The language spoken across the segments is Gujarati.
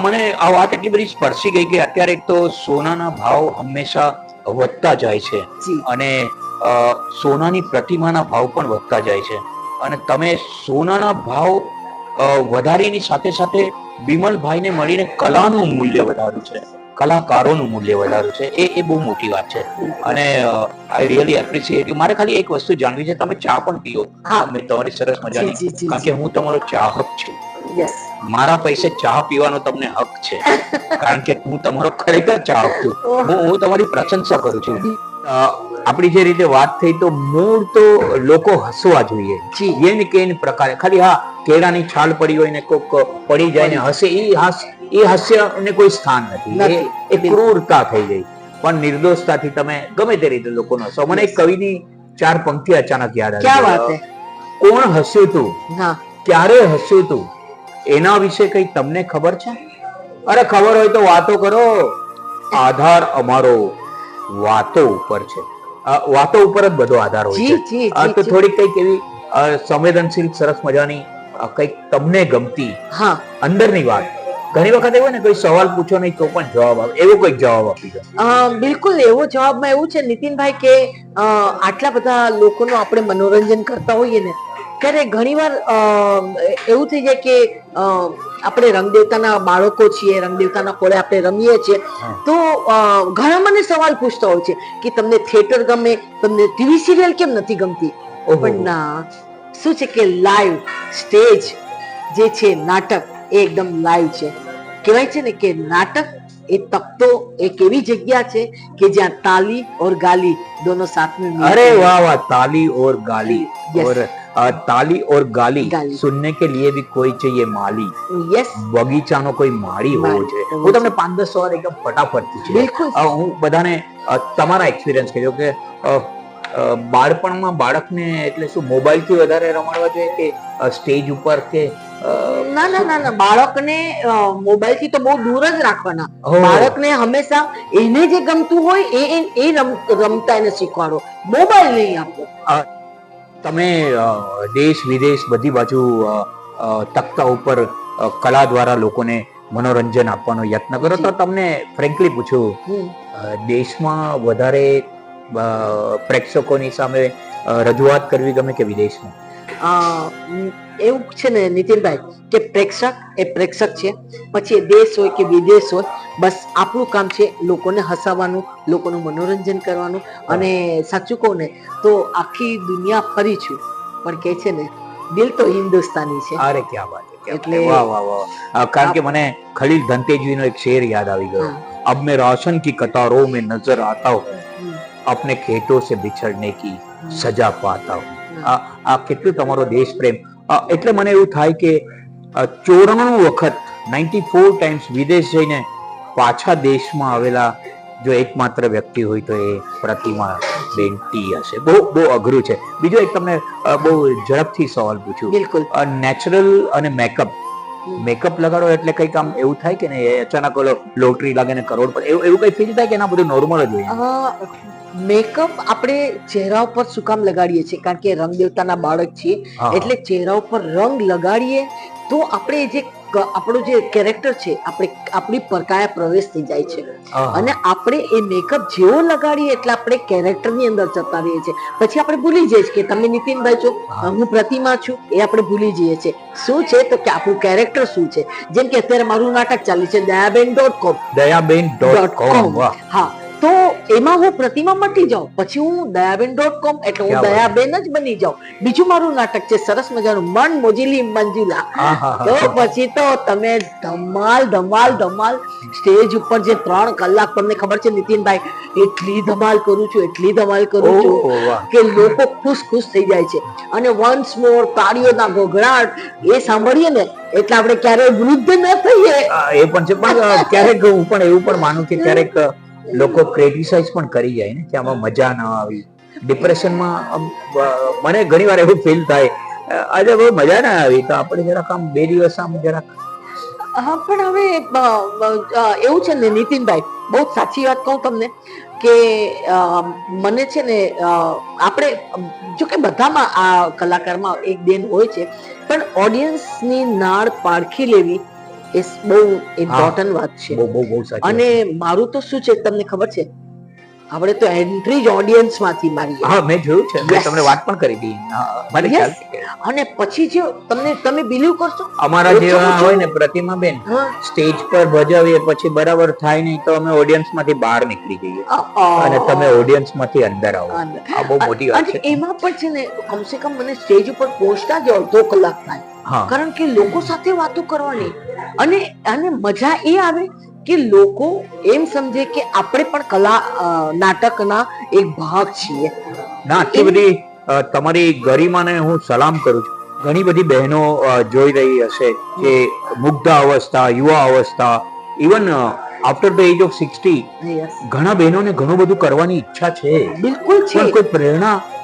મને આ વાત એટલી બધી સ્પર્શી ગઈ કે અત્યારે તો સોનાના ભાવ હંમેશા વધતા જાય છે અને સોનાની પ્રતિમાના ભાવ પણ વધતા જાય છે અને તમે સોનાના ભાવ વધારીની સાથે સાથે બિમલભાઈને મળીને કલાનું મૂલ્ય વધાર્યું છે, કલાકારોનું મૂલ્ય વધાર્યું છે, એ બહુ મોટી વાત છે અને આઈ રિયલી એપ્રિશિએટ. મારે ખાલી એક વસ્તુ જાણવી છે, તમે ચા પણ પીઓ? મેં તમારી સરસ મજાની, કારણ કે હું તમારો ચાહક છું. મારા પૈસે ચા પીવાનો તમને હક છે, કારણ કે હું તમારો ખરેખર ચાહક છું. હું તમારી પ્રશંસા કરું છું. આપણી જે રીતે વાત થઈ તો મૂળ તો લોકો હસવા જોઈએ, એને કે પ્રકારે. ખાલી હા, કેળાની છાલ પડી હોય ને કોક પડી જાય ને હસે, એ હાસ્ય ને કોઈ સ્થાન નથી. એ ક્રૂરતા થઈ ગઈ. પણ નિર્દોષતાથી તમે ગમે તે રીતે લોકોનો હસો. મને એક કવિની 4 પંક્તિ અચાનક યાદ આવી. કોણ હસ્યું તું, ક્યારે હસ્યું તું, એના વિશે કઈ તમને ખબર છે? અરે ખબર હોય તો વાતો કરો. આધાર અમારો વાતો ઉપર છે. વાતો ઉપર જ બધો આધાર હોય છે. તો થોડીક કઈક એવી સંવેદનશીલ સરસ મજાની કઈક તમને ગમતી અંદરની વાત. ઘણી વખત એવું ને કોઈ સવાલ પૂછો નહીં તો પણ જવાબ આવે, એવો કોઈક જવાબ આપી દો. બિલકુલ, એવો જવાબમાં એવું છે નીતિનભાઈ કે આટલા બધા લોકોનું આપણે મનોરંજન કરતા હોઈએ ને ત્યારે ઘણીવાર એવું થઈ જાય કે આપણે રંગદેવતાના બાળકો છીએ, રંગદેવતાના ખોળે આપણે રમીએ છીએ, તો ઘણા મને સવાલ પૂછતા હોય છે કે તમને થિયેટર ગમે, તમને ટીવી સિરિયલ કેમ નથી ગમતી? પણ ના, શું છે કે લાઈવ સ્ટેજ જે છે, નાટક એ એકદમ લાઈવ છે. કહેવાય છે ને કે નાટક એ તખ્તો એક એવી જગ્યા છે કે જ્યાં તાલી और गाली दोनों साथ में मिलते हैं. अरे वाह वाह, ताली और गाली. और ताली और गाली सुनने के लिए भी कोई चाहिए माली. બગીચાનો કોઈ માળી હોવો જોઈએ. હું તમને 5-10 સવાલ એકદમ ફટાફટ પૂછી. હું બધાને તમારા એક્સપિરિયન્સ કહેજો કે બાળપણમાં બાળકને એટલે શું મોબાઈલ થી વધારે રમાડવા જોઈએ કે સ્ટેજ ઉપર કે? ના ના ના ના, બાળકને મોબાઈલ થી તો બહુ દૂર જ રાખવાના. બાળકને હંમેશા એને જે ગમતું હોય એ રમતા એને શીખવાડો, મોબાઈલ નહીં આપો. તમે દેશ વિદેશ બધી બાજુ તખ્તા ઉપર કલા દ્વારા લોકોને મનોરંજન આપવાનો યત્ન કરો, તો તમને ફ્રેન્કલી પૂછું, દેશમાં વધારે પ્રેક્ષકોની સામે રજૂઆત કરવી ગમે કે વિદેશમાં? એવું છે ને નીતિનભાઈ કે પ્રેક્ષક એ પ્રેક્ષક છે, પછી એ દેશ હોય કે વિદેશ હોય, બસ આપણું કામ છે લોકોને હસાવવાનું, લોકોનું મનોરંજન કરવાનું. અને સાચું કહું ને તો આખી દુનિયા ફરી છું, પણ કે છે ને દિલ તો હિન્દુસ્તાની છે. અરે ક્યાં વાત છે, એટલે વાહ વાહ વાહ. કારણ કે મને ખલીલ ધનતેજવીનો એક શેર યાદ આવી ગયો. अब मैं राशन की कतारों में नजर आता हूँ, अपने खेतों से बिछड़ने की सजा पाता हूँ. આ કેટલું તમારો દેશ પ્રેમ. એટલે મને એવું થાય કે 94 વખત 94 ટાઈમ્સ વિદેશ જઈને પાછા દેશમાં આવેલા જો એકમાત્ર વ્યક્તિ હોય તો એ પ્રતિમા બેન ટી હશે. બહુ અઘરું છે. બીજો એક તમને બહુ ઝડપથી સવાલ પૂછ્યું. બિલકુલ. નેચરલ અને મેકઅપ લગાડો એટલે કઈક આમ એવું થાય કે ને અચાનક ઓલો લોટરી લાગે ને કરોડ પર એવું કઈ ફીલ થાય કે ના બધું નોર્મલ જ હોય? મેકઅપ આપણે ચહેરા ઉપર શું કામ લગાડીએ છીએ? કારણ કે રંગદેવતાના બાળક છીએ, એટલે ચહેરા ઉપર રંગ લગાડીએ તો આપણે જે આપણું જે કેરેક્ટર છે આપણી પરકાયા પ્રવેશ થઈ જાય છે. અને આપણે એ મેકઅપ જેવો લગાડીએ એટલે આપણે કેરેક્ટર ની અંદર જતા રહીએ છીએ. પછી આપણે ભૂલી જઈએ કે તમે નીતિનભાઈ છો, હું પ્રતિમા છું, એ આપણે ભૂલી જઈએ છીએ. શું છે તો કે આપણું કેરેક્ટર શું છે. જેમ કે અત્યારે મારું નાટક ચાલે છે દયાબેન.com. દયાબેન.com. હા, તો એમાં હું પ્રતિમા મટી જાઉં, પછી હું દયાબેન.com એટલે હું દયાબેન જ બની જાઉં. બીજું મારું નાટક છે સરસ મજાનું મન મોજીલી મંજુલા. તો પછી તો તમે ધમાલ ધમાલ ધમાલ સ્ટેજ ઉપર જે 3 કલાક, તમને ખબર છે નીતિનભાઈ, એટલી ધમાલ કરું છું, એટલી ધમાલ કરું છું કે લોકો ખુશ થઈ જાય છે. અને વન્સ મોર તાળીઓના ગોગળાટ એ સાંભળીએ ને એટલે આપણે ક્યારેય વૃદ્ધ ન થઈએ. એ પણ છે. પણ ક્યારેક હું પણ એવું પણ માનું કે ક્યારેક લોકો ક્રિટિસાઇઝ પણ કરી જાય ને કે આમાં મજા ના આવી. ડિપ્રેશનમાં મને ઘણી વાર એવું ફીલ થાય, આજે બહુ મજા ના આવી, તો આપણે જરાક આમ 2 દિવસ આમ જરાક. હા, પણ હવે એવું છે ને નીતિનભાઈ, બહુ સાચી વાત કહું તમને કે મને છે ને આપણે જો કે બધામાં આ કલાકારમાં એક દેન હોય છે, પણ ઓડિયન્સની નાળ પારખી લેવી એ બહુ ઇમ્પોર્ટન્ટ વાત છે. બહુ સાચી. અને મારું તો શું છે તમને ખબર છે, આપણે તો એન્ટ્રી જ ઓડિયન્સ માંથી મારીએ. હા, મેં જોયું છે, મેં તમને વાત પણ કરી હતી. મને ખ્યાલ છે. અને પછી જે તમે બિલીવ કરશો, અમારા જેવા હોય ને પ્રતિમાબેન, સ્ટેજ પર ભજાવીએ પછી બરાબર થાય નહીં તો અમે ઓડિયન્સ માંથી બહાર નીકળી જઈએ અને તમે ઓડિયન્સ માંથી અંદર આવો. આ બહુ મોટી વાત છે. એમાં પણ છે ને કમસે કમ મને સ્ટેજ ઉપર પહોંચતા જ અડધો કલાક થાય, કારણ કે લોકો સાથે વાતો કરવાની અને મજા એ આવે કે લોકો એમ સમજે કે આપણે પણ કલા નાટકના એક ભાગ છીએ. ના, આટલી બધી તમારી ગરિમાને હું સલામ કરું છું. ઘણી બધી બહેનો જોઈ રહી હશે કે મુગ્ધ અવસ્થા, યુવા અવસ્થા, even after the age of 60 ઘણા બહેનોને ઘણું બધું કરવાની ઈચ્છા છે. બિલકુલ છે, પણ કોઈ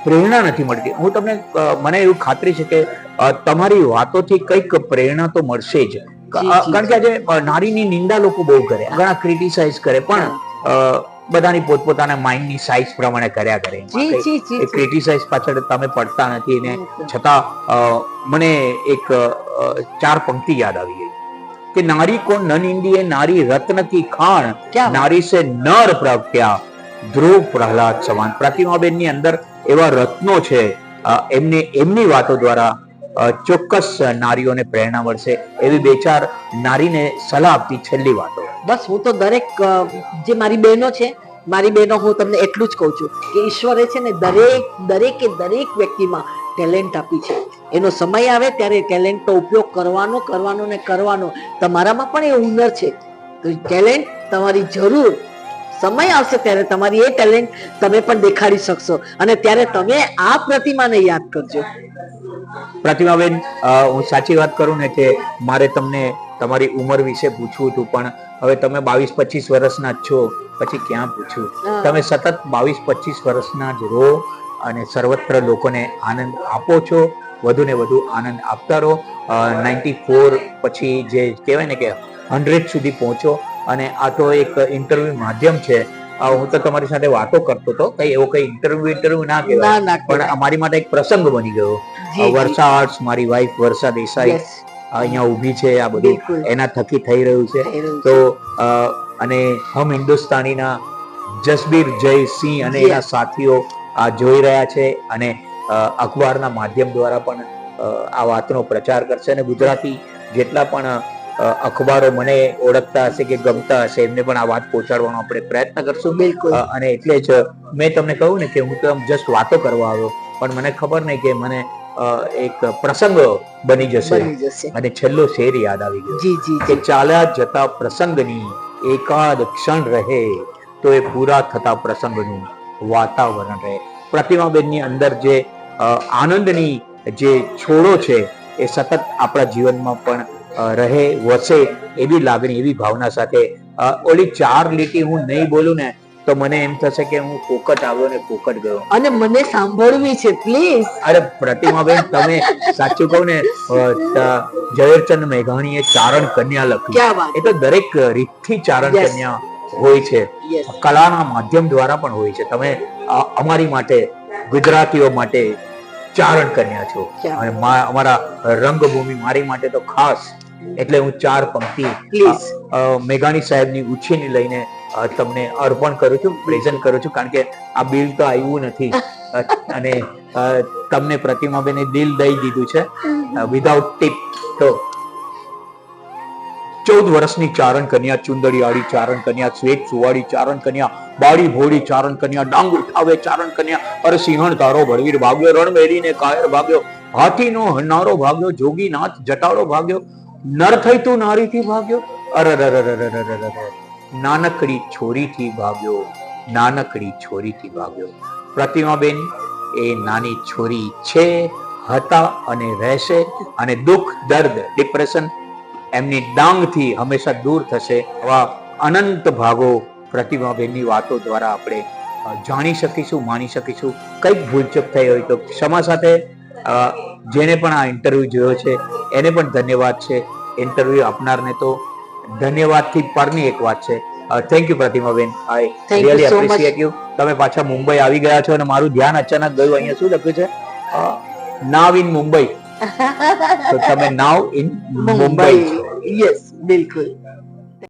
પ્રેરણા નથી મળતી. હું તમને મને એવું ખાતરી છે કે તમારી વાતોથી કંઈક પ્રેરણા તો મળશે જ. કારણ કે આજે નારીની નિંદા લોકો બહુ કરે, ઘણા ક્રિટિસાઇઝ કરે, પણ બધાની પોતપોતાના માઇન્ડની સાઇઝ પ્રમાણે કર્યા કરે. એ ક્રિટિસાઇઝ પાછળ તમે પડતા નથી ને છતાં મને એક 4 પંક્તિ યાદ આવી ગઈ કે નારી કો ન નિંદીએ નારી રત્ન કી ખાણ, નારી સે નર પ્રગટ્યા ધ્રુવ પ્રહલાદ સમાન. પ્રતિમાબેન ની અંદર એવા રત્નો છે, એમની વાતો દ્વારા ચોક્કસ નારીઓને પ્રેરણા મળશે. એવી 2-4 નારીને સલાહ આપતી છેલ્લી વાતો. બસ હું તો દરેક જે મારી બહેનો છે, હું તમને એટલું જ કહું છું કે ઈશ્વરે છે ને દરેક વ્યક્તિમાં ટેલેન્ટ આપી છે. એનો સમય આવે ત્યારે ટેલેન્ટનો ઉપયોગ કરવાનો. તમારામાં પણ એ હુનર છે, તો ટેલેન્ટ તમારી જરૂર સમય આવશે ત્યારે તમારી એ ટેલેન્ટ તમે પણ દેખાડી શકશો અને ત્યારે તમે આ પ્રતિમાને યાદ કરજો. પ્રતિમાબેન, હું સાચી વાત કરું ને કે મારે તમને તમારી ઉંમર વિશે પૂછવું હતું, પણ હવે તમે 22-25 વર્ષના જ છો, પછી ક્યાં પૂછવું. તમે સતત 22-25 વર્ષના જ રહો અને સર્વત્ર લોકોને આનંદ આપો છો. વધુ ને વધુ આનંદ આપતા રહો. 94 પછી જે કહેવાય ને કે 100 સુધી પહોંચો. અને આ તો એક ઇન્ટરવ્યુ માધ્યમ છે. હું તો તમારી સાથે વાતો કરતો હતો, એવો કઈ ઇન્ટરવ્યુ ના કહેવાય, પણ અમારી માટે એક પ્રસંગ બની ગયો. વર્ષા આર્ટ્સ, મારી વાઈફ વર્ષા દેસાઈ અહીંયા ઊભી છે, આ બધું એના થકી થઈ રહ્યું છે. તો અને હમ હિન્દુસ્તાનીના જસબીર જયસિંહ અને એના સાથીઓ આ જોઈ રહ્યા છે અને અખબારના માધ્યમ દ્વારા પણ આ વાતનો પ્રચાર કરશે અને ગુજરાતી જેટલા પણ અખબારો મને ઓળખતા હશે કે ગમતા હશે એમને પણ આ વાત પહોંચાડવાનો આપણે પ્રયત્ન કરશું. અને એટલે જ મેં તમને કહ્યું ને કે હું તો જસ્ટ વાતો કરવા આવ્યો, પણ મને ખબર નહીં કે મને એક પ્રસંગ બની જશે. અને છેલ્લો શેર યાદ આવી ગયો કે ચાલ્યા જતા પ્રસંગની એકાદ ક્ષણ રહે તો એ પૂરા થતા પ્રસંગનું વાતાવરણ રહે. પ્રતિમાબેનની અંદર જે આનંદની જે છોડો છે એ સતત આપણા જીવનમાં પણ રહે, વસે એવી લાગણી, એવી ભાવના સાથે ઓલી 4 લીટી હું નહીં બોલું ને તો મને એમ થશે કે હું ફોકટ આવ્યો ને ફોકટ ગયો અને મને સાંભળવી છે પ્લીઝ. અરે પ્રતિમાબેન, તમે સાચું કહો ને, ઝવેરચંદ મેઘાણીએ ચારણ કન્યા લખ્યું, એ તો દરેક રીતથી ચારણ કન્યા હોય છે, કલાના માધ્યમ દ્વારા પણ હોય છે. તમે અમારી માટે, ગુજરાતીઓ માટે ચારણ કન્યા છો અને અમારા રંગભૂમિ મારી માટે તો ખાસ. એટલે હું 4 પંક્તિ મેઘાણી સાહેબની ઉછીની લઈને તમને અર્પણ કરું છું, પ્રેઝન્ટ કરું છું, કારણ કે આ બિલ તો આવ્યું નથી અને તમને પ્રતિમાબેને દિલ દઈ દીધું છે વિધાઉટ ટીપ. તો 14 વર્ષની ચારણ કન્યા, ચુંદડીયાળી ચારણ કન્યા, શ્વેત સુવાળી ચારણ કન્યા, બાળી ભોળી ચારણ કન્યા, ડાંગ ઉઠાવે ચારણ કન્યા, અરે સિંહણ તારો ભળવીર ભાગ્યો, રણ મેરીને કાયર ભાગ્યો, હાથીનો હન્નારો ભાગ્યો, જોગીનાથ જટાડો ભાગ્યો, નર થઈ તું નારીથી ભાગ્યો, અરે નાનકડી છોરીથી ભાગ્યો, નાનકડી છોરીથી ભાગ્યો. પ્રતિમાબેન એ નાની છોરી છે, હતા અને રહેશે, અને દુઃખ, દર્દ, ડિપ્રેશન એમની ડાંગથી હંમેશા દૂર થશે. આવા અનંત ભાગો પ્રતિમાબેનની વાતો દ્વારા આપણે જાણી શકીશું, માણી શકીશું. કંઈક ભૂલચૂક થઈ હોય તો ક્ષમા સાથે. જેને પણ આ ઇન્ટરવ્યુ જોયો છે એને પણ ધન્યવાદ છે. ઇન્ટરવ્યુ આપનારને તો ધન્યવાદથી પરની એક વાત છે. થેન્ક યુ પ્રતિમાબેન, આઈ રિયલી એપ્રિશિએટ યુ. તમે પાછા મુંબઈ આવી ગયા છો અને મારું ધ્યાન અચાનક ગયું, અહીંયા શું લખ્યું છે, નાવ ઇન મુંબઈ. તો તમે નાવ ઇન મુંબઈ છો, યસ બિલકુલ.